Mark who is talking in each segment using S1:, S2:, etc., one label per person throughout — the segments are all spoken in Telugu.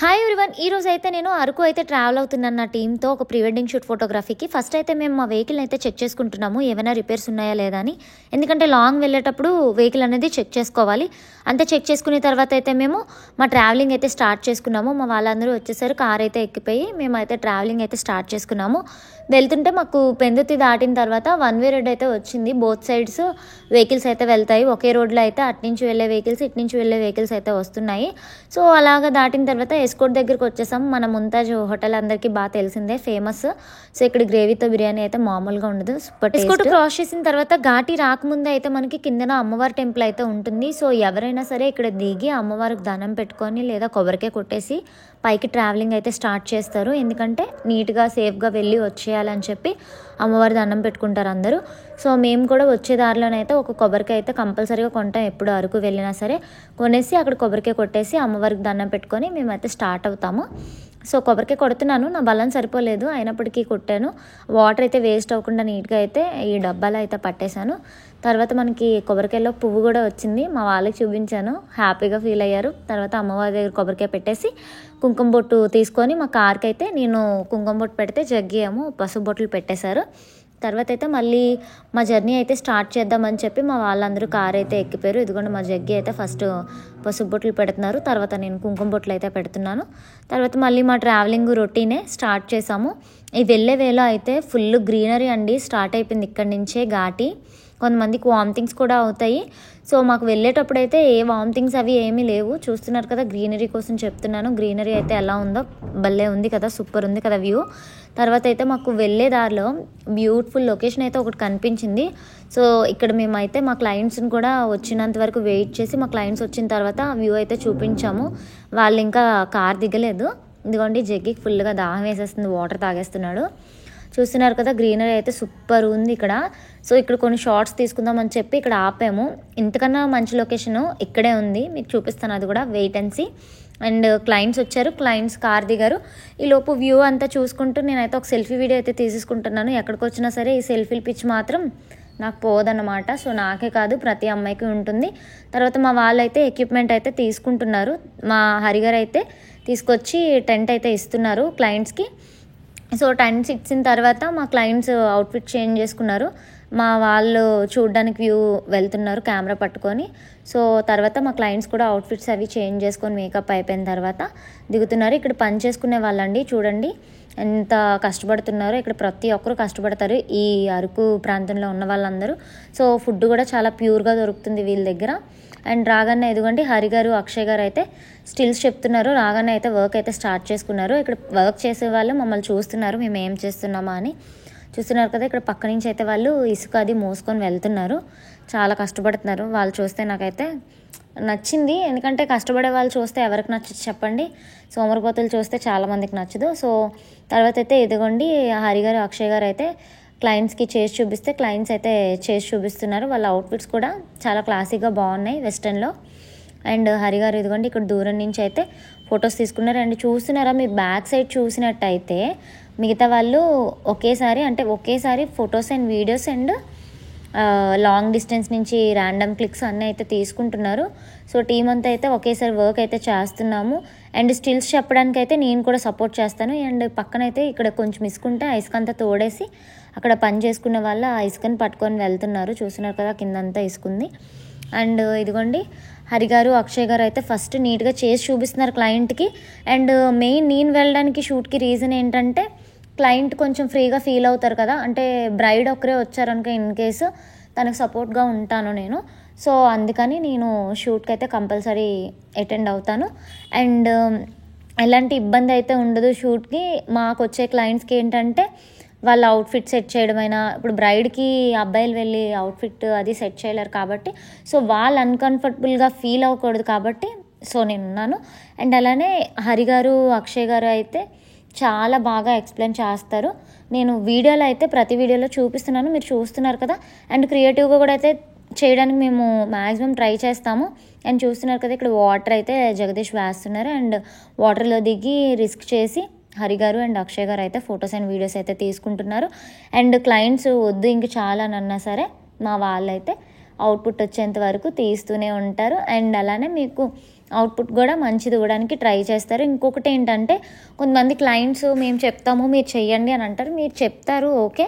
S1: హాయ్ ఎవ్రీవన్, ఈ రోజు అయితే నేను అరకు అయితే ట్రావెల్ అవుతున్నాను నా టీంతో ఒక ప్రీ వెడ్డింగ్ షూట్ ఫోటోగ్రఫీకి. ఫస్ట్ అయితే మేము మా వెహికల్ అయితే చెక్ చేసుకుంటున్నాము ఏమైనా రిపేర్స్ ఉన్నాయా లేదా అని. ఎందుకంటే లాంగ్ వెళ్ళేటప్పుడు వెహికల్ అనేది చెక్ చేసుకోవాలి. అంతే చెక్ చేసుకున్న తర్వాత అయితే మేము మా ట్రావెలింగ్ అయితే స్టార్ట్ చేసుకున్నాము. మా వాళ్ళందరూ వచ్చేసరికి కార్ అయితే ఎక్కిపోయి మేమైతే ట్రావెలింగ్ అయితే స్టార్ట్ చేసుకున్నాము. వెళ్తుంటే మాకు పెందుతి దాటిన తర్వాత వన్ వే రోడ్ అయితే వచ్చింది. బోత్ సైడ్స్ వెహికల్స్ అయితే వెళ్తాయి. ఒకే రోడ్లో అయితే అట్నుంచి వెళ్ళే వెహికల్స్ ఇట్నుంచి వెళ్ళే వెహికల్స్ అయితే వస్తున్నాయి. సో అలాగా దాటిన తర్వాత ఎస్కోట్ దగ్గరికి వచ్చేసాం. మన ముంతాజ్ హోటల్ అందరికీ బాగా తెలిసిందే, ఫేమస్. సో ఇక్కడ గ్రేవీతో బిర్యానీ అయితే మామూలుగా ఉండదు, సూపర్. ఎస్కోట్ క్రాస్ చేసిన తర్వాత ఘాటి రాకముందే అయితే మనకి కిందన అమ్మవారి టెంపుల్ అయితే ఉంటుంది. సో ఎవరైనా సరే ఇక్కడ దిగి అమ్మవారికి దండం పెట్టుకొని లేదా కొబ్బరికాయ కొట్టేసి పైకి ట్రావెలింగ్ అయితే స్టార్ట్ చేస్తారు. ఎందుకంటే నీట్గా సేఫ్గా వెళ్ళి వచ్చేయాలని చెప్పి అమ్మవారి దండం పెట్టుకుంటారు అందరూ. సో మేము కూడా వచ్చే దారిలోనైతే ఒక కొబ్బరికాయ అయితే కంపల్సరీగా కొంటాం. ఎప్పుడు అరకు వెళ్ళినా సరే కొనేసి అక్కడ కొబ్బరికాయ కొట్టేసి అమ్మవారికి దండం పెట్టుకొని మేమైతే స్టార్ట్ అవుతాము. సో కొబ్బరికాయ కొడుతున్నాను, నా బలం సరిపోలేదు, అయినప్పటికీ కొట్టాను. వాటర్ అయితే వేస్ట్ అవ్వకుండా నీట్గా అయితే ఈ డబ్బాలో అయితే పట్టేశాను. తర్వాత మనకి కొబ్బరికాయలో పువ్వు కూడా వచ్చింది, మా వాళ్ళకి చూపించాను, హ్యాపీగా ఫీల్ అయ్యారు. తర్వాత అమ్మవారి దగ్గర కొబ్బరికాయ పెట్టేసి కుంకుమ బొట్టు తీసుకొని మా కార్కి అయితే నేను కుంకుమ బొట్టు పెడితే జగ్గియాము పసుపు బొట్లు పెట్టేశారు. తర్వాత అయితే మళ్ళీ మా జర్నీ అయితే స్టార్ట్ చేద్దామని చెప్పి మా వాళ్ళందరూ కార్ అయితే ఎక్కిపోయారు. ఇదిగోండి మా జగ్గి అయితే ఫస్ట్ పసుపు బొట్లు పెడుతున్నారు, తర్వాత నేను కుంకుమ బొట్లు అయితే పెడుతున్నాను. తర్వాత మళ్ళీ మా ట్రావెలింగ్ రొటీనే స్టార్ట్ చేసాము. ఈ వెళ్ళే వేలో అయితే ఫుల్ గ్రీనరీ అండి, స్టార్ట్ అయిపోయింది ఇక్కడి నుంచే ఘాటి. కొంతమందికి వామిటింగ్స్ కూడా అవుతాయి. సో మాకు వెళ్ళేటప్పుడు అయితే ఏ వామిటింగ్స్ అవి ఏమీ లేవు. చూస్తున్నారు కదా, గ్రీనరీ కోసం చెప్తున్నాను. గ్రీనరీ అయితే ఎలా ఉందో భలే ఉంది కదా, సూపర్ ఉంది కదా వ్యూ. తర్వాత అయితే మాకు వెళ్ళే దారిలో బ్యూటిఫుల్ లొకేషన్ అయితే ఒకటి కనిపించింది. సో ఇక్కడ మేమైతే మా క్లయింట్స్ని కూడా వచ్చినంత వరకు వెయిట్ చేసి మా క్లయింట్స్ వచ్చిన తర్వాత వ్యూ అయితే చూపించాము. వాళ్ళు ఇంకా కార్ దిగలేదు. ఇదిగోండి జగ్గికి ఫుల్గా దాహం వేసేస్తుంది, వాటర్ తాగేస్తున్నాడు. చూస్తున్నారు కదా, గ్రీనరీ అయితే సూపర్ ఉంది ఇక్కడ. సో ఇక్కడ కొన్ని షార్ట్స్ తీసుకుందామని చెప్పి ఇక్కడ ఆపాము. ఇంతకన్నా మంచి లొకేషన్ ఇక్కడే ఉంది, మీకు చూపిస్తాను అది కూడా, wait and see. And clients వచ్చారు, క్లయింట్స్ కార్ దిగారు. ఈ లోపు వ్యూ అంతా చూసుకుంటూ నేనైతే ఒక సెల్ఫీ వీడియో అయితే తీసుకుంటున్నాను. ఎక్కడికి వచ్చినా సరే ఈ సెల్ఫీల పిచ్ మాత్రం నాకు పోదన్నమాట. సో నాకే కాదు ప్రతి అమ్మాయికి ఉంటుంది. తర్వాత మా వాళ్ళైతే ఎక్విప్మెంట్ అయితే తీసుకుంటున్నారు. మా హరిగారు అయితే తీసుకొచ్చి టెంట్ అయితే ఇస్తున్నారు క్లయింట్స్కి. సో టెంట్స్ ఇచ్చిన తర్వాత మా క్లయింట్స్ అవుట్ఫిట్ చేంజ్ చేసుకున్నారు. మా వాళ్ళు చూడడానికి వ్యూ వెళ్తున్నారు కెమెరా పట్టుకొని. సో తర్వాత మా క్లయింట్స్ కూడా అవుట్ఫిట్స్ అవి చేంజ్ చేసుకొని మేకప్ అయిపోయిన తర్వాత దిగుతున్నారు. ఇక్కడ పని చేసుకునే వాళ్ళండి, చూడండి ఎంత కష్టపడుతున్నారో. ఇక్కడ ప్రతి ఒక్కరు కష్టపడతారు ఈ అరకు ప్రాంతంలో ఉన్న వాళ్ళందరూ. సో ఫుడ్ కూడా చాలా ప్యూర్గా దొరుకుతుంది వీళ్ళ దగ్గర. అండ్ రాగానే ఎదుగండి హరిగారు అక్షయ్ గారు అయితే స్టిల్స్ చెప్తున్నారు. రాగానే అయితే వర్క్ అయితే స్టార్ట్ చేసుకున్నారు. ఇక్కడ వర్క్ చేసే వాళ్ళు మమ్మల్ని చూస్తున్నారు మేము ఏం చేస్తున్నామా అని. చూస్తున్నారు కదా, ఇక్కడ పక్క నుంచి అయితే వాళ్ళు ఇసుక అది మోసుకొని వెళ్తున్నారు. చాలా కష్టపడుతున్నారు. వాళ్ళు చూస్తే నాకైతే నచ్చింది. ఎందుకంటే కష్టపడే వాళ్ళు చూస్తే ఎవరికి నచ్చదు చెప్పండి, సోమరిపోతులు చూస్తే చాలామందికి నచ్చదు. సో తర్వాత అయితే ఇదిగోండి హరిగారు అక్షయ్ గారు అయితే క్లయింట్స్కి చేసి చూపిస్తే క్లయింట్స్ అయితే చేసి చూపిస్తున్నారు. వాళ్ళ అవుట్ఫిట్స్ కూడా చాలా క్లాసీగా బాగున్నాయి వెస్టర్న్లో. అండ్ హరిగారు ఇదిగోండి ఇక్కడ దూరం నుంచి అయితే ఫొటోస్ తీసుకున్నారు. అండ్ చూస్తున్నారా, మీ బ్యాక్ సైడ్ చూసినట్టయితే మిగతా వాళ్ళు ఒకేసారి photos and videos and long distance నుంచి ర్యాండమ్ క్లిక్స్ అన్నీ అయితే తీసుకుంటున్నారు. సో టీం అంతా అయితే ఒకేసారి వర్క్ అయితే చేస్తున్నాము. అండ్ స్టిల్స్ చెప్పడానికి అయితే నేను కూడా సపోర్ట్ చేస్తాను. అండ్ పక్కనైతే ఇక్కడ కొంచెం ఇసుకుంటే ఆ ఇసుక అంతా తోడేసి అక్కడ పని చేసుకున్న వాళ్ళు ఆ ఇసుకని పట్టుకొని వెళ్తున్నారు. చూస్తున్నారు కదా, కిందంతా ఇసుకుంది. అండ్ ఇదిగోండి హరిగారు అక్షయ్ గారు అయితే ఫస్ట్ నీట్గా చేసి చూపిస్తున్నారు క్లయింట్కి. అండ్ మెయిన్ నేను వెళ్ళడానికి షూట్కి రీజన్ ఏంటంటే క్లయింట్ కొంచెం ఫ్రీగా ఫీల్ అవుతారు కదా, అంటే బ్రైడ్ ఒక్కరే వచ్చారనుకో ఇన్ కేసు తనకు సపోర్ట్గా ఉంటాను నేను. సో అందుకని నేను షూట్కి అయితే కంపల్సరీ అటెండ్ అవుతాను. అండ్ ఎలాంటి ఇబ్బంది అయితే ఉండదు షూట్కి. మాకు వచ్చే క్లయింట్స్కి ఏంటంటే వాళ్ళ అవుట్ఫిట్ సెట్ చేయడమైనా, ఇప్పుడు బ్రైడ్కి అబ్బాయిలు వెళ్ళి అవుట్ఫిట్ అది సెట్ చేయలేరు కాబట్టి సో వాళ్ళు అన్కంఫర్టబుల్గా ఫీల్ అవ్వకూడదు కాబట్టి సో నేను ఉన్నాను. అండ్ అలానే హరిగారు అక్షయ్ గారు అయితే చాలా బాగా ఎక్స్ప్లెయిన్ చేస్తారు. నేను వీడియోలో అయితే ప్రతి వీడియోలో చూపిస్తున్నాను, మీరు చూస్తున్నారు కదా. అండ్ క్రియేటివ్గా కూడా అయితే చేయడానికి మేము మ్యాక్సిమం ట్రై చేస్తాము. అండ్ చూస్తున్నారు కదా, ఇక్కడ వాటర్ అయితే జగదీష్ వేస్తున్నారు. అండ్ వాటర్లో దిగి రిస్క్ చేసి హరిగారు అండ్ అక్షయ్ గారు అయితే ఫొటోస్ అండ్ వీడియోస్ అయితే తీసుకుంటున్నారు. అండ్ క్లయింట్స్ వద్దు ఇంక చాలా అన్నా సరే మా వాళ్ళైతే అవుట్పుట్ వచ్చేంత వరకు తీస్తూనే ఉంటారు. అండ్ అలానే మీకు అవుట్పుట్ కూడా మంచిది ఇవ్వడానికి ట్రై చేస్తారు. ఇంకొకటి ఏంటంటే కొంతమంది క్లయింట్స్ మేము చెప్తాము మీరు చెయ్యండి అని అంటారు. మీరు చెప్తారు ఓకే,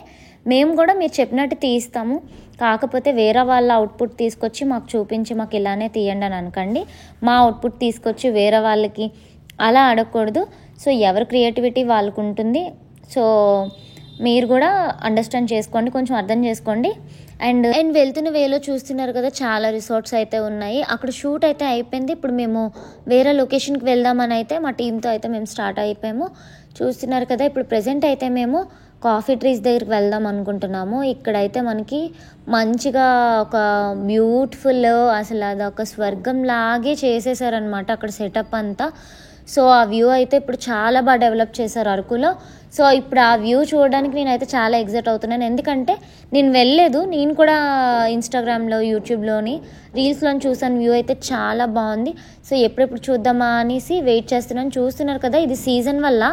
S1: మేము కూడా మీరు చెప్పినట్టు తీస్తాము, కాకపోతే వేరే వాళ్ళ అవుట్పుట్ తీసుకొచ్చి మాకు చూపించి మాకు ఇలానే తీయండి అని అనకండి. మా అవుట్పుట్ తీసుకొచ్చి వేరే వాళ్ళకి అలా అడగకూడదు. సో ఎవరి క్రియేటివిటీ వాళ్ళకు ఉంటుంది. సో మీరు కూడా అండర్స్టాండ్ చేసుకోండి, కొంచెం అర్థం చేసుకోండి. అండ్ వెళ్తున్న వేలో చూస్తున్నారు కదా, చాలా రిసార్ట్స్ అయితే ఉన్నాయి. అక్కడ షూట్ అయితే అయిపోయింది. ఇప్పుడు మేము వేరే లొకేషన్కి వెళ్దామని అయితే మా టీంతో అయితే మేము స్టార్ట్ అయిపోయాము. చూస్తున్నారు కదా, ఇప్పుడు ప్రెజెంట్ అయితే మేము కాఫీ ట్రీస్ దగ్గరికి వెళ్దాం అనుకుంటున్నాము. ఇక్కడైతే మనకి మంచిగా ఒక బ్యూటిఫుల్, అసలు అదొక స్వర్గం లాగే చేసేసారనమాట అక్కడ సెటప్ అంతా. సో ఆ వ్యూ అయితే ఇప్పుడు చాలా బాగా డెవలప్ చేశారు అరకులో. సో ఇప్పుడు ఆ వ్యూ చూడడానికి నేనైతే చాలా ఎగ్జైట్ అవుతున్నాను. ఎందుకంటే నేను వెళ్ళలేదు, నేను కూడా ఇన్స్టాగ్రామ్లో యూట్యూబ్లోని రీల్స్లో చూసాను. వ్యూ అయితే చాలా బాగుంది. సో ఎప్పుడెప్పుడు చూద్దామా అనేసి వెయిట్ చేస్తున్నాను. చూస్తున్నారు కదా, ఇది సీజన్ వల్ల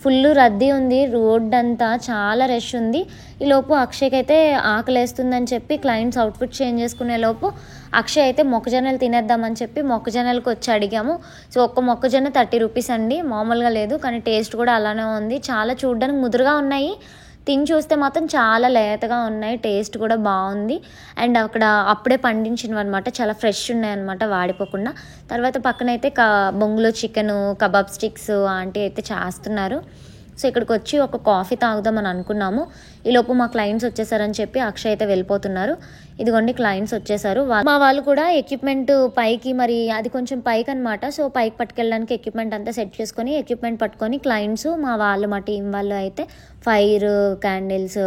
S1: ఫుల్ రద్దీ ఉంది, రోడ్ అంతా చాలా రష్ ఉంది. ఈలోపు అక్షయ్కి అయితే ఆకలేస్తుందని చెప్పి క్లయింట్స్ అవుట్ఫిట్ చేంజ్ చేసుకునే లోపు అక్షయ్ అయితే మొక్కజొన్నలు తినేద్దామని చెప్పి మొక్కజొన్నలకు వచ్చి అడిగాము. సో ఒక్క మొక్కజొన్న 30 రూపీస్ అండి, మామూలుగా లేదు, కానీ టేస్ట్ కూడా అలానే ఉంది. చాలా చూడడానికి ముదురుగా ఉన్నాయి, తిని చూస్తే మాత్రం చాలా లేతగా ఉన్నాయి, టేస్ట్ కూడా బాగుంది. అండ్ అక్కడ అప్పుడే పండించినవి అనమాట, చాలా ఫ్రెష్ ఉన్నాయి అనమాట, వాడిపోకుండా. తర్వాత పక్కనైతే బొంగులో చికెను, కబాబ్ స్టిక్స్ ఆంటీ అయితే చేస్తున్నారు. సో ఇక్కడికి వచ్చి ఒక కాఫీ తాగుదామని అనుకున్నాము. ఈలోపు మా క్లయింట్స్ వచ్చేసారని చెప్పి అక్షయ్ అయితే వెళ్ళిపోతున్నారు. ఇదిగోండి క్లయింట్స్ వచ్చేసారు. మా వాళ్ళు కూడా ఎక్విప్మెంట్ పైకి, మరి అది కొంచెం పైకి అనమాట, సో పైకి పట్టుకెళ్ళడానికి ఎక్విప్మెంట్ అంతా సెట్ చేసుకొని ఎక్విప్మెంట్ పట్టుకొని క్లయింట్స్ మా వాళ్ళు, మా టీం వాళ్ళు అయితే ఫైర్, క్యాండిల్స్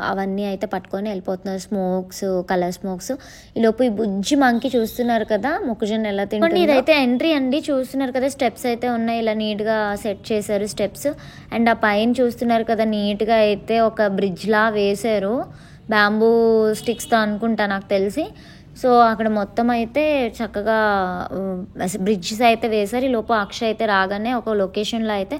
S1: అవన్నీ అయితే పట్టుకొని వెళ్ళిపోతున్నారు. Smokes, colour smokes. ఈలోపు ఈ బుజ్జి మంకి చూస్తున్నారు కదా, మొక్కజొన్న ఎలా తింటుంది. ఇదైతే ఎంట్రీ అండి, చూస్తున్నారు కదా, స్టెప్స్ అయితే ఉన్నాయి, ఇలా నీట్గా సెట్ చేశారు స్టెప్స్. అండ్ ఆ పైన చూస్తున్నారు కదా, నీట్గా అయితే ఒక బ్రిడ్జ్లా వేశారు, బ్యాంబూ స్టిక్స్తో అనుకుంటా నాకు తెలిసి. సో అక్కడ మొత్తం అయితే చక్కగా బ్రిడ్జెస్ అయితే వేశారు. ఈ లోపు అక్షయ్ అయితే రాగానే ఒక లొకేషన్లో అయితే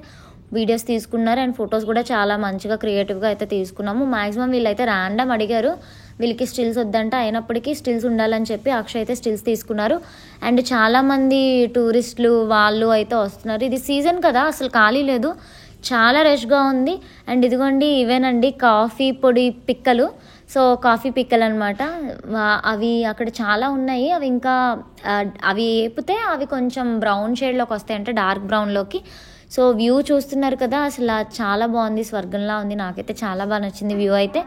S1: వీడియోస్ తీసుకున్నారు. అండ్ ఫొటోస్ కూడా చాలా మంచిగా క్రియేటివ్గా అయితే తీసుకున్నాము. మ్యాక్సిమం వీళ్ళైతే ర్యాండమ్ అడిగారు, వీళ్ళకి స్టిల్స్ వద్దంట, అయినప్పటికీ స్టిల్స్ ఉండాలని చెప్పి అక్షయ్ అయితే స్టిల్స్ తీసుకున్నారు. అండ్ చాలామంది టూరిస్టులు వాళ్ళు అయితే వస్తున్నారు. ఇది సీజన్ కదా, అసలు ఖాళీ లేదు, చాలా రష్గా ఉంది. అండ్ ఇదిగోండి ఇవేనండి కాఫీ పొడి పిక్కలు. సో కాఫీ పిక్కలు అనమాట, అవి అక్కడ చాలా ఉన్నాయి. అవి ఇంకా అవి వేపితే అవి కొంచెం బ్రౌన్ షేడ్లోకి వస్తాయి, అంటే డార్క్ బ్రౌన్లోకి. సో వ్యూ చూస్తున్నారు కదా, అసలు చాలా బాగుంది, స్వర్గంలా ఉంది. నాకైతే చాలా బాగా నచ్చింది వ్యూ అయితే.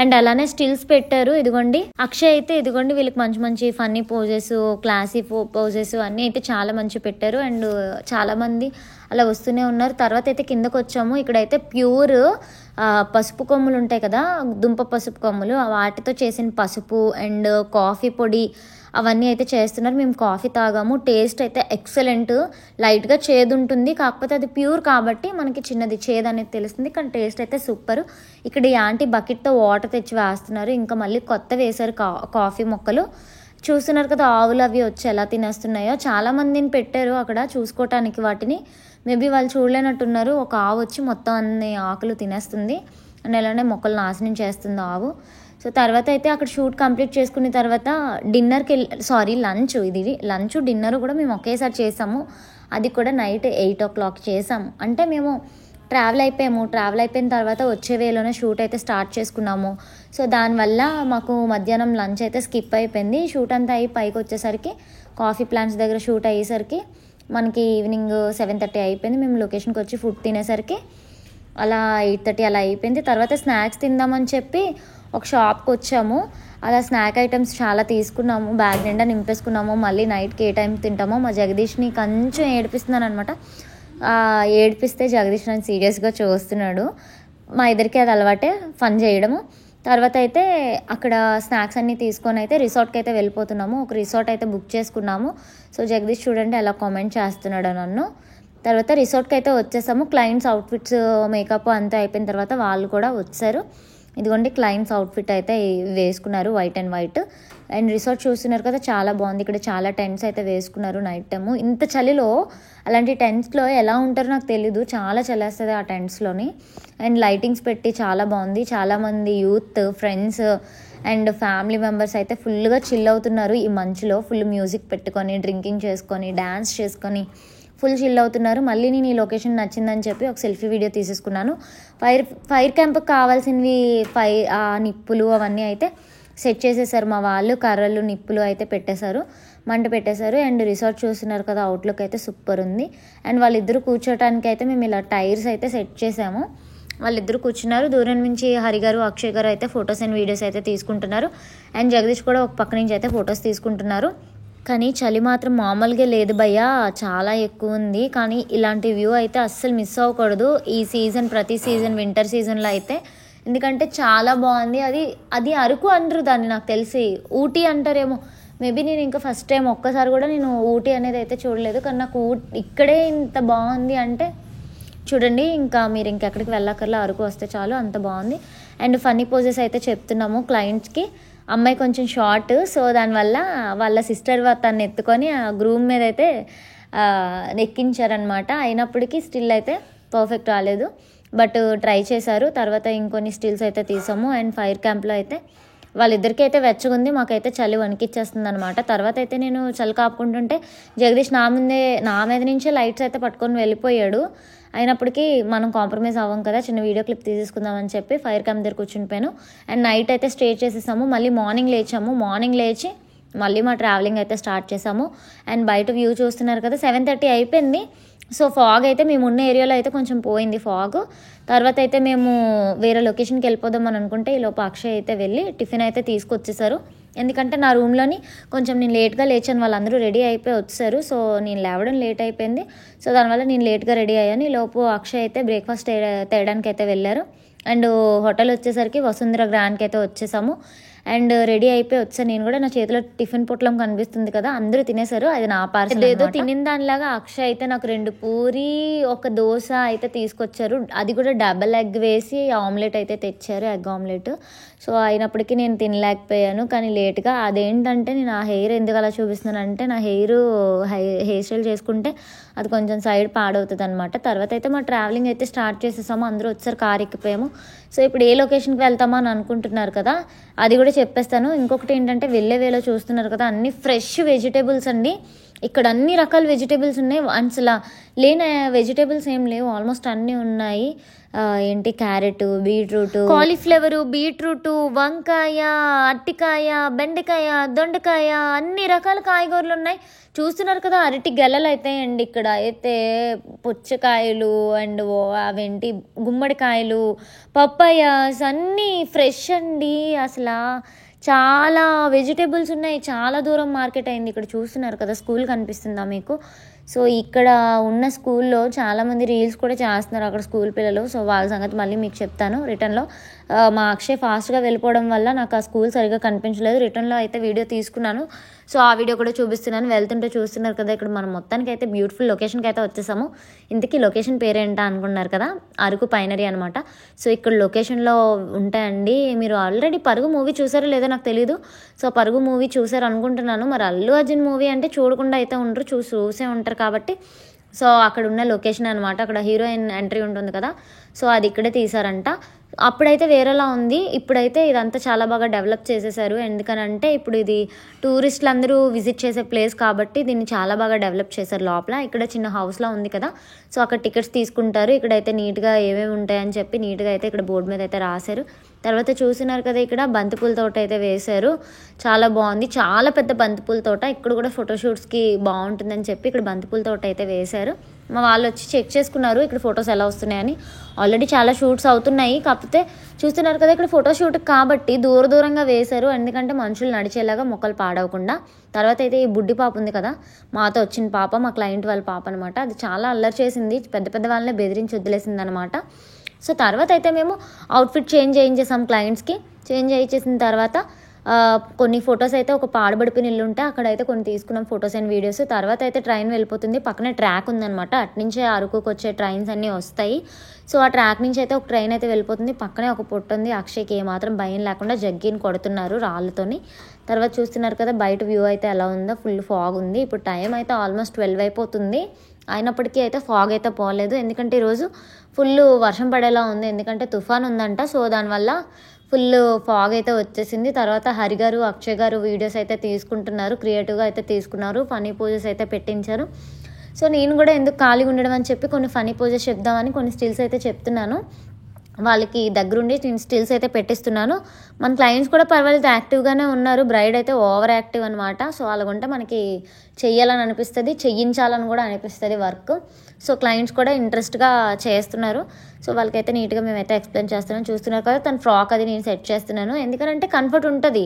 S1: అండ్ అలానే స్టిల్స్ పెట్టారు. ఇదిగోండి అక్షయ్ అయితే ఇదిగోండి వీళ్ళకి మంచి మంచి ఫన్నీ పోజెస్, క్లాసీ పోజెస్ అన్నీ అయితే చాలా మంచి పెట్టారు. అండ్ చాలామంది అలా వస్తూనే ఉన్నారు. తర్వాత అయితే కిందకు వచ్చాము. ఇక్కడైతే ప్యూర్ పసుపు కొమ్ములు ఉంటాయి కదా, దుంప పసుపు కొమ్ములు, వాటితో చేసిన పసుపు అండ్ కాఫీ పొడి అవన్నీ అయితే చేస్తున్నారు. మేము కాఫీ తాగాము, టేస్ట్ అయితే ఎక్సలెంట్. లైట్గా చేదు ఉంటుంది, కాకపోతే అది ప్యూర్ కాబట్టి మనకి చిన్నది చేదు అనేది తెలుస్తుంది, కానీ టేస్ట్ అయితే సూపర్. ఇక్కడ ఈ ఆంటీ బకెట్తో వాటర్ తెచ్చి వేస్తున్నారు. ఇంకా మళ్ళీ కొత్త వేశారు కాఫీ మొక్కలు. చూస్తున్నారు కదా, ఆవులు అవి వచ్చి ఎలా తినేస్తున్నాయో. చాలామందిని పెట్టారు అక్కడ చూసుకోవటానికి వాటిని, మేబీ వాళ్ళు చూడలేనట్టున్నారు. ఒక ఆవు వచ్చి మొత్తం అన్ని ఆకులు తినేస్తుంది, అండ్ అలానే మొక్కలు నాశనం చేస్తుంది ఆవు. సో తర్వాత అయితే అక్కడ షూట్ కంప్లీట్ చేసుకున్న తర్వాత డిన్నర్కి లంచ్ డిన్నర్ కూడా మేము ఒకేసారి చేసాము. అది కూడా నైట్ 8 o'clock చేసాము. అంటే మేము ట్రావెల్ అయిపోయిన తర్వాత వచ్చే వేలోనే షూట్ అయితే స్టార్ట్ చేసుకున్నాము. సో దానివల్ల మాకు మధ్యాహ్నం లంచ్ అయితే స్కిప్ అయిపోయింది. షూట్ అంతా అయి పైకి వచ్చేసరికి కాఫీ ప్లాంట్స్ దగ్గర షూట్ అయ్యేసరికి మనకి ఈవినింగ్ 7:30 అయిపోయింది. మేము లొకేషన్కి వచ్చి ఫుడ్ తినేసరికి అలా 8:30 అలా అయిపోయింది. తర్వాత స్నాక్స్ తిందామని చెప్పి ఒక షాప్కి వచ్చాము. అలా స్నాక్ ఐటమ్స్ చాలా తీసుకున్నాము, బ్యాగ్ నిండా నింపేసుకున్నాము. మళ్ళీ నైట్కి ఏ టైం తింటామో. మా జగదీష్ని కొంచెం ఏడిపిస్తున్నాను అనమాట. ఏడిపిస్తే జగదీష్ నన్ను సీరియస్గా చూస్తున్నాడు. మా ఇద్దరికి అది అలవాటే, ఫన్ చేయడము. తర్వాత అయితే అక్కడ స్నాక్స్ అన్నీ తీసుకొని అయితే రిసార్ట్కి అయితే వెళ్ళిపోతున్నాము. ఒక రిసార్ట్ అయితే బుక్ చేసుకున్నాము. సో జగదీష్ చూడండి ఎలా కామెంట్ చేస్తున్నాడు నన్ను. తర్వాత రిసార్ట్కి అయితే వచ్చేసాము. క్లయింట్స్ అవుట్ఫిట్స్, మేకప్ అంతా అయిపోయిన తర్వాత వాళ్ళు కూడా వచ్చారు. ఇదిగోండి క్లయింట్స్ అవుట్ఫిట్ అయితే వేసుకున్నారు, white and white. And resort చూస్తున్నారు కదా, చాలా బాగుంది. ఇక్కడ చాలా టెంట్స్ అయితే వేసుకున్నారు నైట్ టైము. ఇంత చలిలో అలాంటి టెంట్స్లో ఎలా ఉంటారో నాకు తెలీదు, చాలా చలేస్తుంది ఆ టెంట్స్లోని. అండ్ లైటింగ్స్ పెట్టి చాలా బాగుంది. చాలామంది youth friends and family members అయితే ఫుల్గా చిల్ అవుతున్నారు ఈ మంచులో. ఫుల్ మ్యూజిక్ పెట్టుకొని డ్రింకింగ్ చేసుకొని డ్యాన్స్ చేసుకొని ఫుల్ చిల్ అవుతున్నారు. మళ్ళీ నేను ఈ లొకేషన్ నచ్చిందని చెప్పి ఒక సెల్ఫీ వీడియో తీసేసుకున్నాను. ఫైర్ క్యాంప్కి కావాల్సినవి నిప్పులు అవన్నీ అయితే సెట్ చేసేసారు మా వాళ్ళు. కర్రలు నిప్పులు అయితే పెట్టేశారు, మంట పెట్టేశారు. అండ్ రిసార్ట్ చూస్తున్నారు కదా, అవుట్లుక్ అయితే సూపర్ ఉంది. అండ్ వాళ్ళిద్దరూ కూర్చోటానికి అయితే మేము ఇలా టైర్స్ అయితే సెట్ చేసాము. వాళ్ళిద్దరూ కూర్చున్నారు. దూరం నుంచి హరిగారు అక్షయ్ గారు అయితే ఫొటోస్ అండ్ వీడియోస్ అయితే తీసుకుంటున్నారు. అండ్ జగదీష్ కూడా ఒక పక్క నుంచి అయితే ఫొటోస్ తీసుకుంటున్నారు. కానీ చలి మాత్రం మామూలుగా లేదు భయ్యా, చాలా ఎక్కువ ఉంది. కానీ ఇలాంటి వ్యూ అయితే అస్సలు మిస్ అవ్వకూడదు ఈ సీజన్, ప్రతి సీజన్ వింటర్ సీజన్లో అయితే. ఎందుకంటే చాలా బాగుంది. అది అరకు అంటారు దాన్ని, నాకు తెలిసి ఊటీ అంటారేమో. మేబీ నేను ఇంకా ఫస్ట్ టైం ఒక్కసారి కూడా నేను ఊటీ అనేది అయితే చూడలేదు. కానీ నాకు ఇక్కడే ఇంత బాగుంది అంటే చూడండి, ఇంకా మీరు ఇంకెక్కడికి వెళ్ళక్కర్లా, అరకు వస్తే చాలు, అంత బాగుంది. అండ్ ఫన్నీ పోజెస్ అయితే చెప్తున్నాము క్లయింట్స్కి. అమ్మాయి కొంచెం షార్ట్, సో దానివల్ల వాళ్ళ సిస్టర్ తను ఎత్తుకొని ఆ గ్రూమ్ మీద అయితే ఎక్కించారనమాట. అయినప్పటికీ స్టిల్ అయితే పర్ఫెక్ట్ రాలేదు, బట్ ట్రై చేశారు. తర్వాత ఇంకొన్ని స్టిల్స్ అయితే తీసాము. అండ్ ఫైర్ క్యాంప్లో అయితే వాళ్ళిద్దరికీ అయితే వెచ్చగుంది, మాకైతే చలి వణికిచ్చేస్తుంది అనమాట. తర్వాత అయితే నేను చలి కాపుకుంటుంటే జగదీష్ నా మీద నుంచే లైట్స్ అయితే పట్టుకొని వెళ్ళిపోయాడు. అయినప్పటికీ మనం కాంప్రమైజ్ అవ్వం కదా, చిన్న వీడియో క్లిప్ తీసేసుకుందామని చెప్పి ఫైర్ క్యాంప్ దగ్గర కూర్చునిపోయాను. అండ్ నైట్ అయితే స్టే చేసేసాము. మళ్ళీ మార్నింగ్ లేచి మళ్ళీ మా ట్రావెలింగ్ అయితే స్టార్ట్ చేసాము. అండ్ బయట వ్యూ చూస్తున్నారు కదా, 7:30 అయిపోయింది. సో ఫాగ్ అయితే మేము ఉన్న ఏరియాలో అయితే కొంచెం పోయింది ఫాగ్. తర్వాత అయితే మేము వేరే లొకేషన్కి వెళ్ళిపోదాం అని అనుకుంటే ఈలోపు అక్షయ్ అయితే వెళ్ళి టిఫిన్ అయితే తీసుకొచ్చేసారు. ఎందుకంటే నా రూమ్లోని కొంచెం నేను లేట్గా లేచాను, వాళ్ళందరూ రెడీ అయిపోయి వచ్చారు. సో నేను లేవడం లేట్ అయిపోయింది. సో దానివల్ల నేను లేట్గా రెడీ అయ్యాను. ఈలోపు అక్షయ్ అయితే బ్రేక్ఫాస్ట్ తేయడానికి అయితే వెళ్ళారు. అండ్ హోటల్ వచ్చేసరికి వసుంధర గ్రాండ్కి అయితే వచ్చేసాము. అండ్ రెడీ అయిపోయి వచ్చాను నేను కూడా. నా చేతిలో టిఫిన్ పొట్లం కనిపిస్తుంది కదా, అందరూ తినేశారు. అది నా పార్సల్. ఏదో తినిన దానిలాగా అక్షయ్ అయితే నాకు 2 పూరి 1 దోశ అయితే తీసుకొచ్చారు. అది కూడా డబల్ ఎగ్ వేసి ఆమ్లెట్ అయితే తెచ్చారు, ఎగ్ ఆమ్లెట్. సో అయినప్పటికీ నేను తినలేకపోయాను, కానీ లేట్గా. అదేంటంటే నేను ఆ హెయిర్ ఎందుకు అలా చూపిస్తున్నానంటే, నా హెయిర్ స్టైల్ చేసుకుంటే అది కొంచెం సైడ్ పాడవుతుంది అనమాట. తర్వాత అయితే మా ట్రావెలింగ్ అయితే స్టార్ట్ చేసేసాము. అందరూ వచ్చారు, కార్ ఎక్కిపోయాము. సో ఇప్పుడు ఏ లొకేషన్కి వెళ్తామా అని అనుకుంటున్నారు కదా, అది కూడా చెప్పేస్తాను. ఇంకొకటి ఏంటంటే, వెళ్ళే వేలో చూస్తున్నారు కదా, అన్ని ఫ్రెష్ వెజిటేబుల్స్ అండి. ఇక్కడ అన్ని రకాల వెజిటేబుల్స్ ఉన్నాయి. అసలు లేని వెజిటేబుల్స్ ఏం లేవు, ఆల్మోస్ట్ అన్నీ ఉన్నాయి. ఏంటి క్యారెట్, బీట్రూట్, కాలీఫ్లవరు, బీట్రూట్, వంకాయ, అరటికాయ, బెండకాయ, దొండకాయ, అన్ని రకాల కాయగూరలు ఉన్నాయి. చూస్తున్నారు కదా, అరటి గెలలు అయితే అండి. ఇక్కడ అయితే పుచ్చకాయలు అండ్ అవేంటి గుమ్మడికాయలు, పప్పాయాస్ అన్నీ ఫ్రెష్ అండి. అసలు చాలా వెజిటేబుల్స్ ఉన్నాయి. చాలా దూరం మార్కెట్ అయింది. ఇక్కడ చూస్తున్నారు కదా, స్కూల్ కనిపిస్తుందా మీకు? సో ఇక్కడ ఉన్న స్కూల్లో చాలామంది రీల్స్ కూడా చేస్తున్నారు అక్కడ స్కూల్ పిల్లలు. సో వాళ్ళ సంగతి మళ్ళీ మీకు చెప్తాను రిటర్న్లో. మా అక్షయ్ ఫాస్ట్గా వెళ్ళిపోవడం వల్ల నాకు ఆ స్కూల్ సరిగ్గా కనిపించలేదు. రిటర్న్లో అయితే వీడియో తీసుకున్నాను. సో ఆ వీడియో కూడా చూపిస్తున్నాను. వెళ్తుంటే చూస్తున్నారు కదా, ఇక్కడ మనం మొత్తానికి అయితే బ్యూటిఫుల్ లొకేషన్కి అయితే వచ్చేసాము. ఇంతకీ లొకేషన్ పేరేంటా అనుకున్నారు కదా, అరకు పైనరీ అనమాట. సో ఇక్కడ లొకేషన్లో ఉంటాయండి. మీరు ఆల్రెడీ పరుగు మూవీ చూసారో లేదో నాకు తెలీదు. సో పరుగు మూవీ చూసారు అనుకుంటున్నాను. మరి అల్లు అర్జున్ మూవీ అంటే చూడకుండా అయితే ఉండరు, చూసే ఉంటారు కాబట్టి. సో అక్కడ ఉన్న లొకేషన్ అనమాట, అక్కడ హీరోయిన్ ఎంట్రీ ఉంటుంది కదా, సో అది ఇక్కడే తీసారంట. అప్పుడైతే వేరేలా ఉంది, ఇప్పుడైతే ఇదంతా చాలా బాగా డెవలప్ చేసేసారు. ఎందుకనంటే ఇప్పుడు ఇది టూరిస్టులు అందరూ విజిట్ చేసే ప్లేస్ కాబట్టి దీన్ని చాలా బాగా డెవలప్ చేశారు. లోపల ఇక్కడ చిన్న హౌస్లా ఉంది కదా, సో అక్కడ టికెట్స్ తీసుకుంటారు. ఇక్కడైతే నీట్గా ఏమేమి ఉంటాయని చెప్పి నీట్గా అయితే ఇక్కడ బోర్డు మీద అయితే రాశారు. తర్వాత చూస్తున్నారు కదా, ఇక్కడ బంతిపూల తోట అయితే వేశారు. చాలా బాగుంది, చాలా పెద్ద బంతిపూల తోట. ఇక్కడ కూడా ఫోటోషూట్స్కి బాగుంటుందని చెప్పి ఇక్కడ బంతిపూల తోట అయితే వేశారు. మా వాళ్ళు వచ్చి చెక్ చేసుకున్నారు ఇక్కడ ఫొటోస్ ఎలా వస్తున్నాయని. ఆల్రెడీ చాలా షూట్స్ అవుతున్నాయి, కాకపోతే చూస్తున్నారు కదా ఇక్కడ ఫోటోషూట్ కాబట్టి దూరంగా వేశారు. ఎందుకంటే మనుషులు నడిచేలాగా, మొక్కలు పాడవకుండా. తర్వాత అయితే ఈ బుడ్డి పాప ఉంది కదా, మాతో వచ్చిన పాప, మా క్లయింట్ వాళ్ళ పాప అనమాట. అది చాలా అల్లరి చేసింది, పెద్ద వాళ్ళనే బెదిరించి వదిలేసింది అనమాట. సో తర్వాత అయితే మేము అవుట్ఫిట్ చేంజ్ చేయించేసాం క్లయింట్స్కి. చేంజ్ చేయించేసిన తర్వాత కొన్ని ఫొటోస్ అయితే ఒక పాడుబడిపోయిన ఇల్లు ఉంటే అక్కడైతే కొన్ని తీసుకున్నాం ఫొటోస్ అండ్ వీడియోస్. తర్వాత అయితే ట్రైన్ వెళ్ళిపోతుంది, పక్కనే ట్రాక్ ఉందనమాట. అట్నుంచే అరకుకు వచ్చే ట్రైన్స్ అన్నీ వస్తాయి. సో ఆ ట్రాక్ నుంచి అయితే ఒక ట్రైన్ అయితే వెళ్ళిపోతుంది. పక్కనే ఒక పొట్టు ఉంది. అక్షయ్కి ఏమాత్రం భయం లేకుండా జగ్గిని కొడుతున్నారు రాళ్ళతోని. తర్వాత చూస్తున్నారు కదా బయట వ్యూ అయితే ఎలా ఉందో, ఫుల్ ఫాగ్ ఉంది. ఇప్పుడు టైం అయితే ఆల్మోస్ట్ 12 అయిపోతుంది. అయినప్పటికీ అయితే ఫాగ్ అయితే పోలేదు, ఎందుకంటే ఈరోజు ఫుల్ వర్షం పడేలా ఉంది. ఎందుకంటే తుఫాన్ ఉందంట, సో దానివల్ల ఫుల్ ఫాగ్ అయితే వచ్చేసింది. తర్వాత హరి గారు, అక్షయ్ గారు వీడియోస్ అయితే తీసుకుంటున్నారు, క్రియేటివ్గా అయితే తీసుకున్నారు, ఫనీ పోజెస్ అయితే పెట్టించారు. సో నేను కూడా ఎందుకు ఖాళీగా ఉండడం అని చెప్పి కొన్ని ఫనీ పోజెస్ చెప్దామని కొన్ని స్టిల్స్ అయితే చెప్తున్నాను. వాళ్ళకి దగ్గరుండి నేను స్టిల్స్ అయితే పెట్టిస్తున్నాను. మన క్లయింట్స్ కూడా పర్వాలేదు, యాక్టివ్గానే ఉన్నారు. బ్రైడ్ అయితే ఓవర్ యాక్టివ్ అనమాట. సో అలాగుంటే మనకి చెయ్యాలని అనిపిస్తుంది, చెయ్యించాలని కూడా అనిపిస్తుంది వర్క్. సో క్లయింట్స్ కూడా ఇంట్రెస్ట్గా చేస్తున్నారు. సో వాళ్ళకైతే నీట్గా మేమైతే ఎక్స్ప్లెయిన్ చేస్తున్నాం. చూస్తున్నారు కదా, తన ఫ్రాక్ అది నేను సెట్ చేస్తున్నాను. ఎందుకంటే కంఫర్ట్ ఉంటుంది.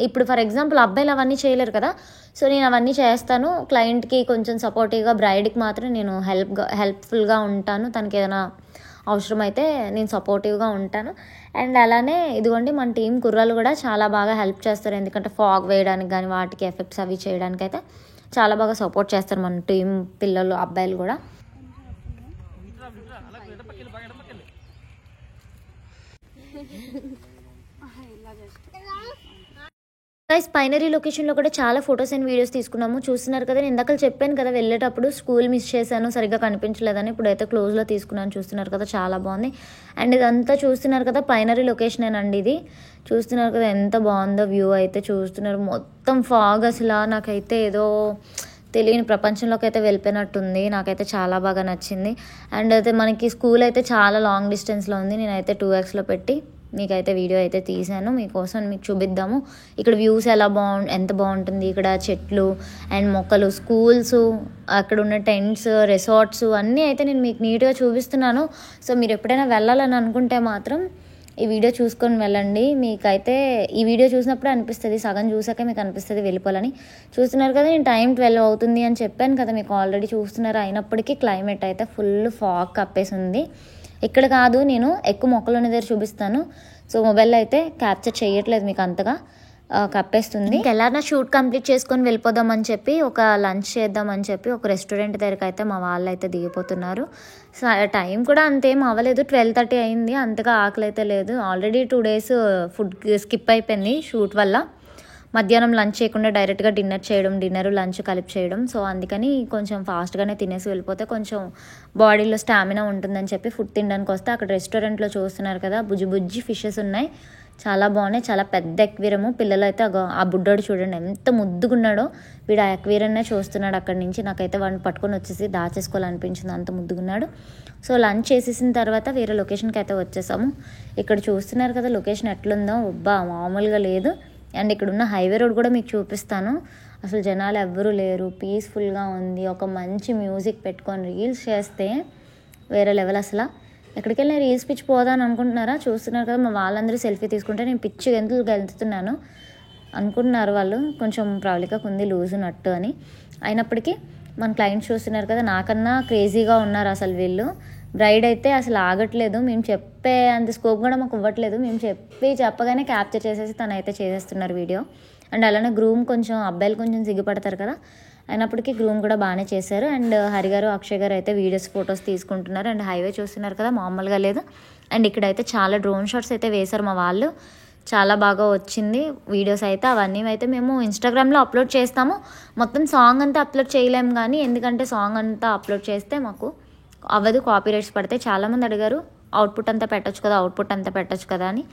S1: ఇప్పుడు ఫర్ ఎగ్జాంపుల్ అబ్బాయిలు అవన్నీ చేయలేరు కదా. సో నేను అవన్నీ చేస్తాను. క్లయింట్కి కొంచెం సపోర్టివ్గా, బ్రైడ్కి మాత్రం నేను హెల్ప్ఫుల్గా ఉంటాను. తనకి ఏదైనా అవసరమైతే నేను సపోర్టివ్గా ఉంటాను. అండ్ అలానే ఇదిగోండి మన టీం కుర్రాలు కూడా చాలా బాగా హెల్ప్ చేస్తారు. ఎందుకంటే ఫాగ్ వేయడానికి కానీ వాటికి ఎఫెక్ట్స్ అవి చేయడానికి అయితే చాలా బాగా సపోర్ట్ చేస్తారు మన టీం పిల్లలు, అబ్బాయిలు కూడా. గైస్ పైనరీ లొకేషన్లో కూడా చాలా ఫొటోస్ అండ్ వీడియోస్ తీసుకున్నాము. చూస్తున్నారు కదా, నేను ఇందాక చెప్పాను కదా వెళ్ళేటప్పుడు స్కూల్ మిస్ చేశాను, సరిగ్గా కనిపించలేదని. ఇప్పుడైతే క్లోజ్లో తీసుకున్నాను. చూస్తున్నారు కదా, చాలా బాగుంది. అండ్ ఇదంతా చూస్తున్నారు కదా పైనరీ లొకేషనేనండి ఇది. చూస్తున్నారు కదా ఎంత బాగుందో వ్యూ అయితే. చూస్తున్నారు మొత్తం ఫాగ్, అసలు నాకైతే ఏదో తెలియని ప్రపంచంలోకి అయితే వెళ్ళిపోయినట్టుంది. నాకైతే చాలా బాగా నచ్చింది. అండ్ అయితే మనకి స్కూల్ అయితే చాలా లాంగ్ డిస్టెన్స్లో ఉంది. నేనైతే 2xలో పెట్టి మీకైతే వీడియో అయితే తీసాను, మీకోసం మీకు చూపిద్దాము. ఇక్కడ వ్యూస్ ఎంత బాగుంటుంది. ఇక్కడ చెట్లు అండ్ మొక్కలు, స్కూల్స్, అక్కడ ఉన్న టెంట్స్, రిసార్ట్స్ అన్నీ అయితే నేను మీకు నీట్గా చూపిస్తున్నాను. సో మీరు ఎప్పుడైనా వెళ్ళాలని అనుకుంటే మాత్రం ఈ వీడియో చూసుకొని వెళ్ళండి. మీకైతే ఈ వీడియో చూసినప్పుడు అనిపిస్తుంది, సగం చూసాక మీకు అనిపిస్తుంది వెళ్ళిపోవాలని. చూస్తున్నారు కదా, నేను టైం 12 అవుతుంది అని చెప్పాను కదా మీకు ఆల్రెడీ. చూస్తున్నారు, అయినప్పటికీ క్లైమేట్ అయితే ఫుల్ ఫాగ్ కప్పేసి ఉంది. ఇక్కడ కాదు, నేను ఎక్కువ మొక్కలు ఉన్న దగ్గర చూపిస్తాను. సో మొబైల్లో అయితే క్యాప్చర్ చేయట్లేదు, మీకు అంతగా కప్పేస్తుంది. ఎలానా షూట్ కంప్లీట్ చేసుకొని వెళ్ళిపోదామని చెప్పి, ఒక లంచ్ చేద్దామని చెప్పి ఒక రెస్టారెంట్ దగ్గరికి అయితే మా వాళ్ళు అయితే దిగిపోతున్నారు. టైం కూడా అంతేం అవ్వలేదు, 12:30 అయింది. అంతగా ఆకలి అయితే లేదు. ఆల్రెడీ 2 days ఫుడ్ స్కిప్ అయిపోయింది షూట్ వల్ల. మధ్యాహ్నం లంచ్ చేయకుండా డైరెక్ట్గా డిన్నర్ చేయడం, డిన్నర్ లంచ్ కలిపి చేయడం. సో అందుకని కొంచెం ఫాస్ట్గానే తినేసి వెళ్ళిపోతే కొంచెం బాడీలో స్టామినా ఉంటుందని చెప్పి ఫుడ్ తినడానికి వస్తే అక్కడ రెస్టారెంట్లో చూస్తున్నారు కదా బుజ్జి ఫిషెస్ ఉన్నాయి. చాలా బాగున్నాయి, చాలా పెద్ద ఎక్వేరియము. పిల్లలు అయితే ఆ బుడ్డోడు చూడండి ఎంత ముద్దుగున్నాడో. వీడు ఆ ఎక్వేరియన్నే చూస్తున్నాడు అక్కడి నుంచి. నాకైతే వాడిని పట్టుకొని వచ్చేసి దాచేసుకోవాలనిపించింది, అంత ముద్దుగున్నాడు. సో లంచ్ చేసేసిన తర్వాత వేరే లొకేషన్కి అయితే వచ్చేసాము. ఇక్కడ చూస్తున్నారు కదా లొకేషన్ ఎట్లుందో, ఒబ్బా మామూలుగా లేదు. అండ్ ఇక్కడ ఉన్న హైవే రోడ్ కూడా మీకు చూపిస్తాను. అసలు జనాలు ఎవ్వరూ లేరు, పీస్ఫుల్గా ఉంది. ఒక మంచి మ్యూజిక్ పెట్టుకొని రీల్స్ చేస్తే వేరే లెవెల్. అసలు ఎక్కడికి వెళ్ళినా రీల్స్ పిచ్చి పోదాని అనుకుంటున్నారా? చూస్తున్నారు కదా మా వాళ్ళందరూ సెల్ఫీ తీసుకుంటే నేను పిచ్చి గెలుతున్నాను అనుకుంటున్నారు వాళ్ళు. కొంచెం ప్రాబ్లిక్గా ఉంది, లూజ్ నట్టు అని. అయినప్పటికీ మన క్లయింట్స్ చూస్తున్నారు కదా, నాకన్నా క్రేజీగా ఉన్నారు అసలు వీళ్ళు. బ్రైడ్ అయితే అసలు ఆగట్లేదు. మేము చెప్పే అంత స్కోప్ కూడా మాకు ఇవ్వట్లేదు. మేము చెప్పగానే క్యాప్చర్ చేసేసి తనైతే చేసేస్తున్నారు వీడియో. అండ్ అలానే గ్రూమ్ కొంచెం, అబ్బాయిలు కొంచెం సిగ్గుపడతారు కదా, అయినప్పటికీ గ్రూమ్ కూడా బాగానే చేశారు. అండ్ హరి గారు, అక్షయ్ గారు అయితే వీడియోస్, ఫొటోస్ తీసుకుంటున్నారు. అండ్ హైవే చూస్తున్నారు కదా, మామూలుగా లేదు. అండ్ ఇక్కడైతే చాలా డ్రోన్ షాట్స్ అయితే వేశారు మా వాళ్ళు. చాలా బాగా వచ్చింది వీడియోస్ అయితే. అవన్నీ అయితే మేము ఇన్స్టాగ్రామ్లో అప్లోడ్ చేస్తాము. మొత్తం సాంగ్ అంతా అప్లోడ్ చేయలేము కానీ, ఎందుకంటే సాంగ్ అంతా అప్లోడ్ చేస్తే మాకు అవ్వదు, కాపీరైట్స్ పడితే. చాలామంది అడిగారు అవుట్పుట్ అంతా పెట్టచ్చు కదా అని.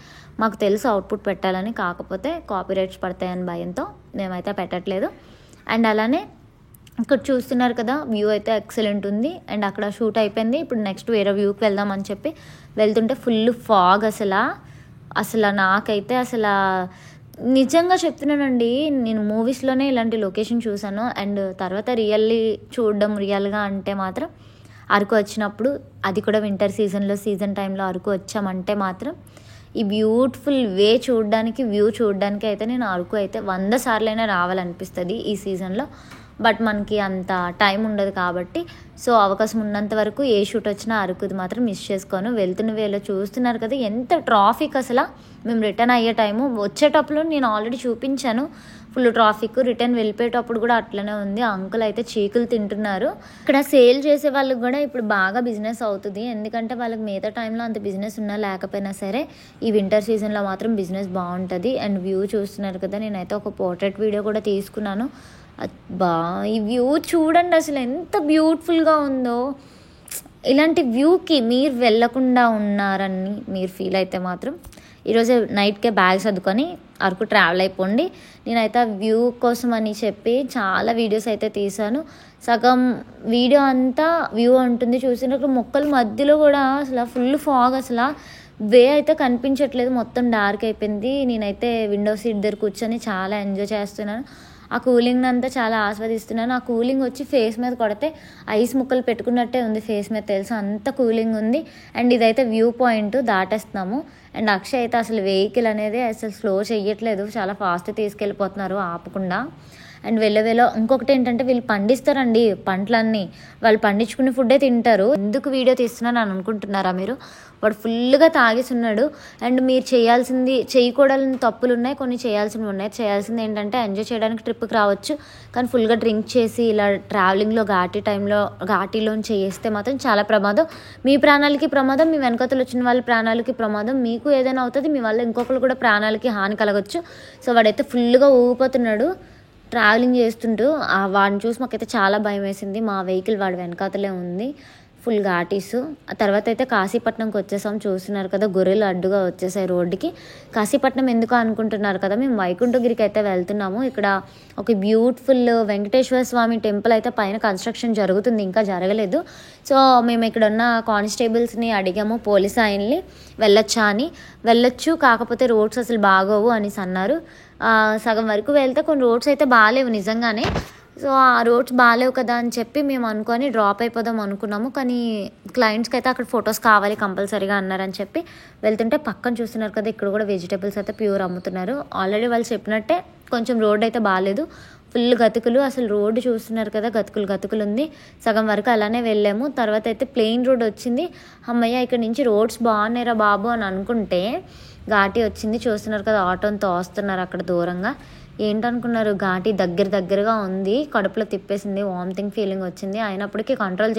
S1: మాకు తెలుసు అవుట్పుట్ పెట్టాలని, కాకపోతే కాపీరైట్స్ పడతాయని భయంతో మేమైతే పెట్టట్లేదు. అండ్ అలానే ఇక్కడ చూస్తున్నారు కదా వ్యూ అయితే ఎక్సలెంట్ ఉంది. అండ్ అక్కడ షూట్ అయిపోయింది. ఇప్పుడు నెక్స్ట్ వేరే వ్యూకి వెళ్దామని చెప్పి వెళ్తుంటే ఫుల్ ఫాగ్. అసలు నాకైతే అసలు నిజంగా చెప్తున్నానండి, నేను మూవీస్లోనే ఇలాంటి లొకేషన్ చూశాను. అండ్ తర్వాత రియల్గా అంటే మాత్రం అరకు వచ్చినప్పుడు, అది కూడా వింటర్ సీజన్ టైంలో అరకు వచ్చామంటే మాత్రం ఈ బ్యూటిఫుల్ వ్యూ చూడడానికి అయితే నేను అరకు అయితే 100 సార్లైనా రావాలనిపిస్తుంది ఈ సీజన్లో. బట్ మనకి అంత టైం ఉండదు కాబట్టి, సో అవకాశం ఉన్నంత వరకు ఏ షూట్ వచ్చినా అరకుది మాత్రం మిస్ చేసుకోను. వెళ్తున్న వేళ చూస్తున్నారు కదా ఎంత ట్రాఫిక్. అసలు మేము రిటర్న్ అయ్యే టైము, వచ్చేటప్పుడు నేను ఆల్రెడీ చూపించాను ఫుల్ ట్రాఫిక్. రిటర్న్ వెళ్ళిపోయేటప్పుడు కూడా అట్లనే ఉంది. అంకుల్ అయితే చీకులు తింటున్నారు. ఇక్కడ సేల్ చేసే వాళ్ళకి కూడా ఇప్పుడు బాగా బిజినెస్ అవుతుంది. ఎందుకంటే వాళ్ళకి మిగతా టైంలో అంత బిజినెస్ ఉన్నా లేకపోయినా సరే ఈ వింటర్ సీజన్లో మాత్రం బిజినెస్ బాగుంటుంది. అండ్ వ్యూ చూస్తున్నారు కదా, నేనైతే ఒక పోర్ట్రేట్ వీడియో కూడా తీసుకున్నాను. ఈ వ్యూ చూడండి అసలు ఎంత బ్యూటిఫుల్గా ఉందో. ఇలాంటి వ్యూకి మీరు వెళ్ళకుండా ఉన్నారని మీరు ఫీల్ అయితే మాత్రం ఈరోజు నైట్కే బ్యాగ్ సర్దుకొని అరకు ట్రావెల్ అయిపోండి. నేనైతే వ్యూ కోసం అని చెప్పి చాలా వీడియోస్ అయితే తీసాను. సగం వీడియో అంతా వ్యూ ఉంటుంది చూసినప్పుడు మొక్కల మధ్యలో కూడా అసలు ఫుల్ ఫాగ్, అసలు వే అయితే కనిపించట్లేదు, మొత్తం డార్క్ అయిపోయింది. నేనైతే విండో సీట్ దగ్గర కూర్చొని చాలా ఎంజాయ్ చేస్తున్నాను. ఆ కూలింగ్ అంతా చాలా ఆస్వాదిస్తున్నాను. ఆ కూలింగ్ వచ్చి ఫేస్ మీద కొడితే ఐస్ ముక్కలు పెట్టుకున్నట్టే ఉంది ఫేస్ మీద, తెలుసు అంత కూలింగ్ ఉంది. అండ్ ఇదైతే వ్యూ పాయింట్ దాటేస్తున్నాము. అండ్ అక్షయ్ అయితే అసలు వెహికల్ అనేది అసలు స్లో చేయట్లేదు, చాలా ఫాస్ట్ తీసుకెళ్ళిపోతున్నారు ఆపకుండా. అండ్ వెళ్ళవేలో ఇంకొకటి ఏంటంటే వీళ్ళు పండిస్తారండి పంటలన్నీ, వాళ్ళు పండించుకునే ఫుడ్డే తింటారు. ఎందుకు వీడియో తీస్తున్నాను అని అనుకుంటున్నారా మీరు? వాడు ఫుల్గా తాగేస్తున్నాడు. అండ్ మీరు చేయకూడని తప్పులు ఉన్నాయి, కొన్ని చేయాల్సినవి ఉన్నాయి. చేయాల్సింది ఏంటంటే ఎంజాయ్ చేయడానికి ట్రిప్కి రావచ్చు, కానీ ఫుల్గా డ్రింక్ చేసి ఇలా ట్రావెలింగ్లో ఘాటీలో చేస్తే మాత్రం చాలా ప్రమాదం. మీ ప్రాణాలకి ప్రమాదం, మీ వెనకతలు వచ్చిన వాళ్ళ ప్రాణాలకి ప్రమాదం, మీకు ఏదైనా అవుతుంది, మీ వల్ల ఇంకొకరు కూడా ప్రాణాలకి హాని కలగచ్చు. సో వాడైతే ఫుల్గా ఊగిపోతున్నాడు ట్రావెలింగ్ చేస్తుంటూ. వాడిని చూసి మాకైతే చాలా భయం వేసింది. మా వెహికల్ వాడి వెనకాతలే ఉంది, ఫుల్ ఘాటీస్. ఆ తర్వాత అయితే కాశీపట్నంకి వచ్చేసాం. చూస్తున్నారు కదా గొర్రెలు అడ్డుగా వచ్చేసాయి రోడ్డుకి. కాశీపట్నం ఎందుకు అనుకుంటున్నారు కదా, మేము వైకుంఠగిరికి అయితే వెళ్తున్నాము. ఇక్కడ ఒక బ్యూటిఫుల్ వెంకటేశ్వర స్వామి టెంపుల్ అయితే పైన కన్స్ట్రక్షన్ జరుగుతుంది, ఇంకా జరగలేదు. సో మేము ఇక్కడ ఉన్న కానిస్టేబుల్స్ని అడిగాము, పోలీస్ ఆయన్ని వెళ్ళొచ్చు కాకపోతే రోడ్స్ అసలు బాగోవు అనేసి అన్నారు. సగం వరకు వెళ్తే కొన్ని రోడ్స్ అయితే బాగాలేవు నిజంగానే. సో ఆ రోడ్స్ బాగాలేవు కదా అని చెప్పి మేము అనుకొని డ్రాప్ అయిపోదాం అనుకున్నాము. కానీ క్లయింట్స్కి అయితే అక్కడ ఫొటోస్ కావాలి కంపల్సరీగా అన్నారని చెప్పి వెళ్తుంటే పక్కన చూస్తున్నారు కదా, ఇక్కడ కూడా వెజిటేబుల్స్ అయితే ప్యూర్ అమ్ముతున్నారు. ఆల్రెడీ వాళ్ళు చెప్పినట్టే కొంచెం రోడ్ అయితే బాగాలేదు, ఫుల్ గతుకులు. అసలు రోడ్డు చూస్తున్నారు కదా, గతుకులు ఉంది. సగం వరకు అలానే వెళ్ళాము. తర్వాత అయితే ప్లెయిన్ రోడ్ వచ్చింది. అమ్మయ్య ఇక్కడ నుంచి రోడ్స్ బాగున్నాయిరా బాబు అని అనుకుంటే ఘాటీ వచ్చింది. చూస్తున్నారు కదా ఆటోతో వస్తున్నారు అక్కడ దూరంగా. ఏంటనుకున్నారు, ఘాటీ దగ్గరగా ఉంది, కడుపులో తిప్పేసింది, వామిటింగ్ ఫీలింగ్ వచ్చింది. అయినప్పటికీ కంట్రోల్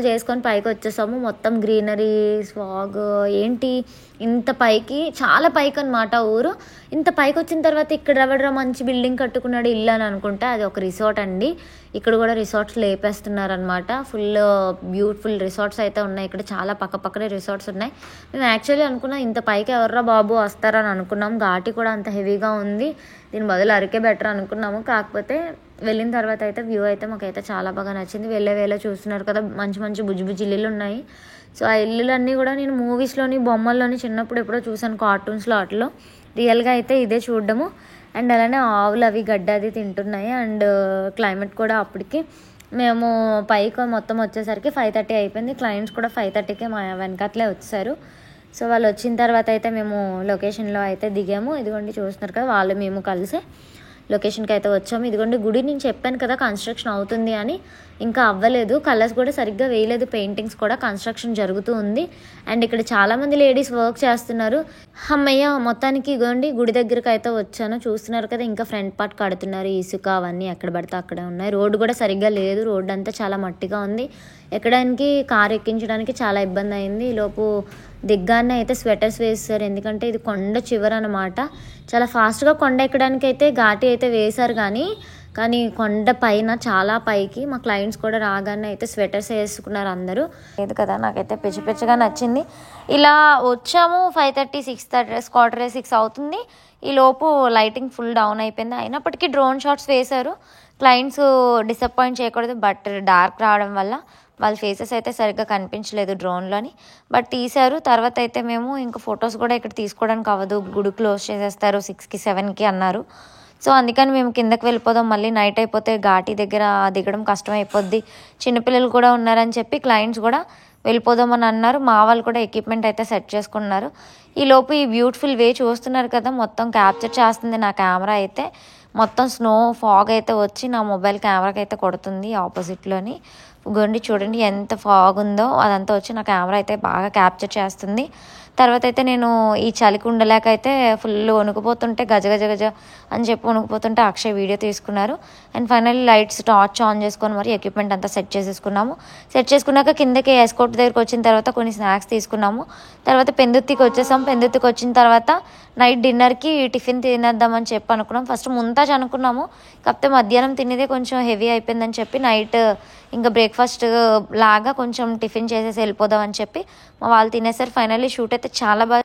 S1: చేసుకొని పైకి వచ్చేసాము. మొత్తం గ్రీనరీ, స్వాగ్, ఏంటి ఇంత పైకి, చాలా పైకి అనమాట ఊరు. ఇంత పైకి వచ్చిన తర్వాత ఇక్కడ ఎవడరా మంచి బిల్డింగ్ కట్టుకున్నాడు ఇల్లు అని అనుకుంటే అది ఒక రిసార్ట్ అండి. ఇక్కడ కూడా రిసార్ట్స్ లేపేస్తున్నారు అనమాట. ఫుల్ బ్యూటిఫుల్ రిసార్ట్స్ అయితే ఉన్నాయి ఇక్కడ, చాలా పక్కనే రిసార్ట్స్ ఉన్నాయి. మేము యాక్చువల్లీ అనుకున్నాం ఇంత పైకి ఎవర్రా బాబు వస్తారని అనుకున్నాం. ఘాటీ కూడా అంత హెవీగా ఉంది, దీని బదులు అరకే బెటర్ అనుకున్నాము. కాకపోతే వెళ్ళిన తర్వాత అయితే వ్యూ అయితే మాకైతే చాలా బాగా నచ్చింది. వేళ చూస్తున్నారు కదా మంచి బుజ్జి ఇల్లులు ఉన్నాయి. సో ఆ ఇల్లులన్నీ కూడా నేను మూవీస్లోని బొమ్మల్లోని చిన్నప్పుడు ఎప్పుడో చూసాను, కార్టూన్స్లో వాటిలో. రియల్గా అయితే ఇదే చూడడము. అండ్ అలానే ఆవులు అవి గడ్డ అది తింటున్నాయి. అండ్ క్లైమేట్ కూడా అప్పటికి మేము పైకి మొత్తం వచ్చేసరికి 5:30 అయిపోయింది. క్లయింట్స్ కూడా 5:30కే మా వెనకట్లే వచ్చారు. సో వాళ్ళు వచ్చిన తర్వాత అయితే మేము లొకేషన్లో అయితే దిగాము. ఇదిగోండి చూస్తున్నారు కదా, వాళ్ళు మేము కలిసి లొకేషన్కి అయితే వచ్చాము. ఇదిగోండి గుడి నేను చెప్పాను కదా కన్స్ట్రక్షన్ అవుతుంది అని, ఇంకా అవ్వలేదు. కలర్స్ కూడా సరిగ్గా వేయలేదు, పెయింటింగ్స్ కూడా కన్స్ట్రక్షన్ జరుగుతూ ఉంది. అండ్ ఇక్కడ చాలామంది లేడీస్ వర్క్ చేస్తున్నారు. అమ్మయ్య మొత్తానికి ఇదిగోండి గుడి దగ్గరికి అయితే వచ్చాను. చూస్తున్నారు కదా ఇంకా ఫ్రంట్ పార్ట్ కడుతున్నారు, ఇసుక అవన్నీ ఎక్కడ పడితే అక్కడే ఉన్నాయి. రోడ్డు కూడా సరిగ్గా లేదు, రోడ్డు అంతా చాలా మట్టిగా ఉంది. ఎక్కడానికి కారు ఎక్కించడానికి చాలా ఇబ్బంది అయింది. ఈలోపు దిగ్గానే అయితే స్వెటర్స్ వేస్తారు, ఎందుకంటే ఇది కొండ చివర అనమాట. చాలా ఫాస్ట్గా కొండ ఎక్కడానికి అయితే ఘాటీ అయితే వేశారు, కానీ కొండ పైన చాలా పైకి. మా క్లయింట్స్ కూడా రాగానే అయితే స్వెటర్స్ వేసుకున్నారు అందరూ. లేదు కదా, నాకైతే పిచ్చిగా నచ్చింది. ఇలా వచ్చాము 5:30, 6:30, 5:45 అవుతుంది. ఈ లోపు లైటింగ్ ఫుల్ డౌన్ అయిపోయింది. అయినప్పటికీ డ్రోన్ షాట్స్ వేశారు. క్లయింట్స్ డిసప్పాయింట్ చేయకూడదు, బట్ డార్క్ రావడం వల్ల వాళ్ళ ఫేసెస్ అయితే సరిగ్గా కనిపించలేదు డ్రోన్లోని, బట్ తీశారు. తర్వాత అయితే మేము ఇంకా ఫొటోస్ కూడా ఇక్కడ తీసుకోవడానికి అవ్వదు, గుడి క్లోజ్ చేసేస్తారు 6కి 7కి అన్నారు. సో అందుకని మేము కిందకి వెళ్ళిపోదాం, మళ్ళీ నైట్ అయిపోతే ఘాటీ దగ్గర దిగడం కష్టం అయిపోద్ది, చిన్నపిల్లలు కూడా ఉన్నారని చెప్పి క్లయింట్స్ కూడా వెళ్ళిపోదామని అన్నారు. మా వాళ్ళు కూడా ఎక్విప్మెంట్ అయితే సెట్ చేసుకున్నారు. ఈలోపు ఈ బ్యూటిఫుల్ వే చూస్తున్నారు కదా, మొత్తం క్యాప్చర్ చేస్తుంది నా కెమెరా అయితే. మొత్తం స్నో ఫాగ్ అయితే వచ్చి నా మొబైల్ కెమెరాకి అయితే కొడుతుంది ఆపోజిట్లోని. గొండి చూడండి ఎంత ఫాగ్ ఉందో, అదంతా వచ్చి నా కెమెరా అయితే బాగా క్యాప్చర్ చేస్తుంది. తర్వాత అయితే నేను ఈ చలికి ఉండలేక అయితే ఫుల్ వణుకుపోతుంటే గజ అని చెప్పి వణుకుపోతుంటే అక్షయ్ వీడియో తీసుకున్నారు. And finally lights torch on చేసుకొని మరి ఎక్విప్మెంట్ అంతా సెట్ చేసుకున్నాక కిందకి ఎస్కోట్ దగ్గరికి వచ్చిన తర్వాత కొన్ని స్నాక్స్ తీసుకున్నాము. తర్వాత పెందుర్తికి వచ్చేసాం. పెందుర్తికి వచ్చిన తర్వాత నైట్ డిన్నర్కి టిఫిన్ తినేద్దామని చెప్పి అనుకున్నాం. ఫస్ట్ ముంతాజ్ అనుకున్నాము, కాకపోతే మధ్యాహ్నం తినేదే కొంచెం హెవీ అయిపోయిందని చెప్పి నైట్ ఇంకా బ్రేక్ఫాస్ట్ లాగా కొంచెం టిఫిన్ చేసేసి వెళ్ళిపోదాం అని చెప్పి మా వాళ్ళు తినేసారు. ఫైనల్లీ షూట్ అయితే చాలా బాగా